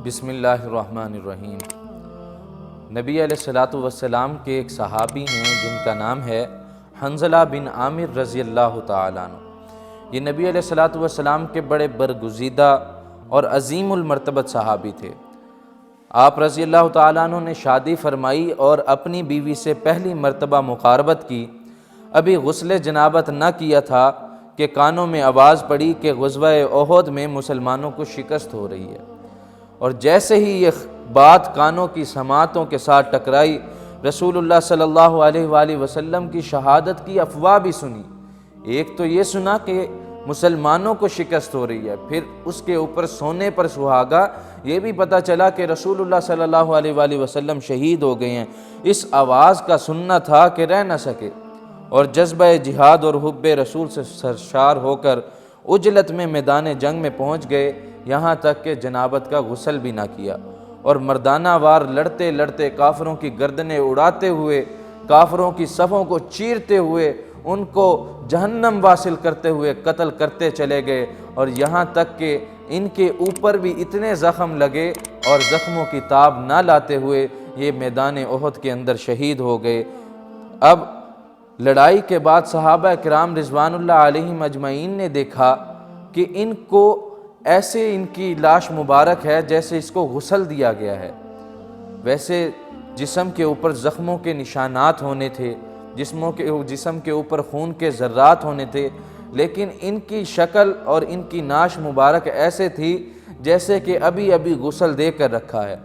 بسم اللہ الرحمن الرحیم۔ نبی علیہ الصلوۃ والسلام کے ایک صحابی ہیں جن کا نام ہے حنظلہ بن عامر رضی اللہ تعالیٰ عنہ۔ یہ نبی علیہ الصلوۃ والسلام کے بڑے برگزیدہ اور عظیم المرتبت صحابی تھے۔ آپ رضی اللہ تعالیٰ عنہ نے شادی فرمائی اور اپنی بیوی سے پہلی مرتبہ مقاربت کی۔ ابھی غسل جنابت نہ کیا تھا کہ کانوں میں آواز پڑی کہ غزوہ احد میں مسلمانوں کو شکست ہو رہی ہے، اور جیسے ہی یہ بات کانوں کی سماعتوں کے ساتھ ٹکرائی، رسول اللہ صلی اللہ علیہ وآلہ وسلم کی شہادت کی افواہ بھی سنی۔ ایک تو یہ سنا کہ مسلمانوں کو شکست ہو رہی ہے، پھر اس کے اوپر سونے پر سہاگا یہ بھی پتہ چلا کہ رسول اللہ صلی اللہ علیہ وآلہ وسلم شہید ہو گئے ہیں۔ اس آواز کا سننا تھا کہ رہ نہ سکے، اور جذبہ جہاد اور حب رسول سے سرشار ہو کر عجلت میں میدان جنگ میں پہنچ گئے، یہاں تک کہ جنابت کا غسل بھی نہ کیا، اور مردانہ وار لڑتے لڑتے کافروں کی گردنیں اڑاتے ہوئے، کافروں کی صفوں کو چیرتے ہوئے، ان کو جہنم واصل کرتے ہوئے قتل کرتے چلے گئے، اور یہاں تک کہ ان کے اوپر بھی اتنے زخم لگے اور زخموں کی تاب نہ لاتے ہوئے یہ میدان احد کے اندر شہید ہو گئے۔ اب لڑائی کے بعد صحابہ کرام رضوان اللہ علیہم اجمعین نے دیکھا کہ ان کو ایسے ان کی لاش مبارک ہے جیسے اس کو غسل دیا گیا ہے، ویسے جسم کے اوپر زخموں کے نشانات ہونے تھے، جسم کے اوپر خون کے ذرات ہونے تھے، لیکن ان کی شکل اور ان کی ناش مبارک ایسے تھی جیسے کہ ابھی ابھی غسل دے کر رکھا ہے۔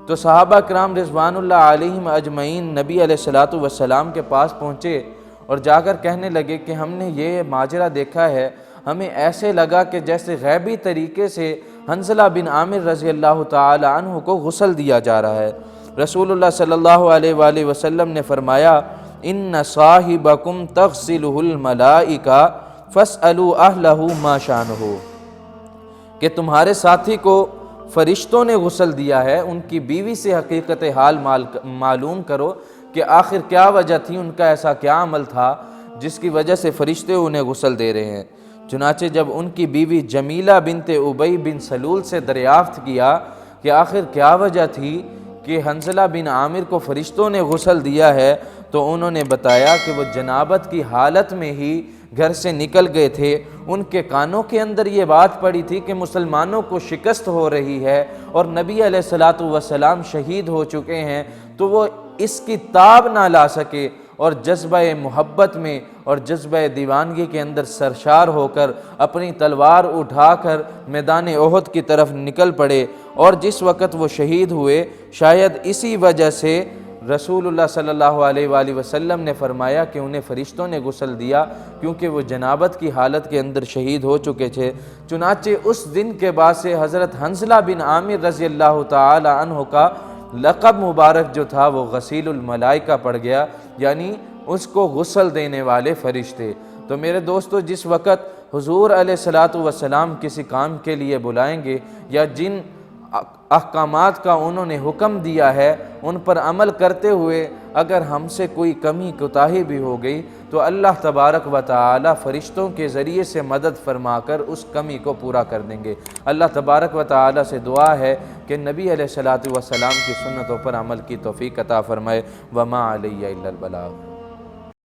تو صحابہ کرام رضوان اللہ علیہم اجمعین نبی علیہ الصلوۃ والسلام کے پاس پہنچے اور جا کر کہنے لگے کہ ہم نے یہ ماجرا دیکھا ہے، ہمیں ایسے لگا کہ جیسے غیبی طریقے سے حنظلہ بن عامر رضی اللہ تعالی عنہ کو غسل دیا جا رہا ہے۔ رسول اللہ صلی اللہ علیہ وآلہ وسلم نے فرمایا، ان صاحبکم تغسلہ الملائکہ فاسألوا اہلہ ما شانہ، کہ تمہارے ساتھی کو فرشتوں نے غسل دیا ہے، ان کی بیوی سے حقیقت حال معلوم کرو کہ آخر کیا وجہ تھی، ان کا ایسا کیا عمل تھا جس کی وجہ سے فرشتے انہیں غسل دے رہے ہیں۔ چنانچہ جب ان کی بیوی جمیلہ بنت ابی بن سلول سے دریافت کیا کہ آخر کیا وجہ تھی کہ حنظلہ بن عامر کو فرشتوں نے غسل دیا ہے، تو انہوں نے بتایا کہ وہ جنابت کی حالت میں ہی گھر سے نکل گئے تھے، ان کے کانوں کے اندر یہ بات پڑی تھی کہ مسلمانوں کو شکست ہو رہی ہے اور نبی علیہ الصلوۃ والسلام شہید ہو چکے ہیں، تو وہ اس کی تاب نہ لا سکے، اور جذبہ محبت میں اور جذبہ دیوانگی کے اندر سرشار ہو کر اپنی تلوار اٹھا کر میدان احد کی طرف نکل پڑے، اور جس وقت وہ شہید ہوئے شاید اسی وجہ سے رسول اللہ صلی اللہ علیہ وآلہ وسلم نے فرمایا کہ انہیں فرشتوں نے غسل دیا، کیونکہ وہ جنابت کی حالت کے اندر شہید ہو چکے تھے۔ چنانچہ اس دن کے بعد سے حضرت حنظلہ بن عامر رضی اللہ تعالی عنہ کا لقب مبارک جو تھا وہ غسیل الملائکہ پڑ گیا، یعنی اس کو غسل دینے والے فرشتے۔ تو میرے دوستو، جس وقت حضور علیہ الصلوۃ والسلام کسی کام کے لیے بلائیں گے یا جن احکامات کا انہوں نے حکم دیا ہے ان پر عمل کرتے ہوئے اگر ہم سے کوئی کمی کوتاہی بھی ہو گئی تو اللہ تبارک و تعالی فرشتوں کے ذریعے سے مدد فرما کر اس کمی کو پورا کر دیں گے۔ اللہ تبارک و تعالی سے دعا ہے کہ نبی علیہ الصلوۃ والسلام کی سنتوں پر عمل کی توفیق عطا فرمائے۔ وما علی الا البلاغ۔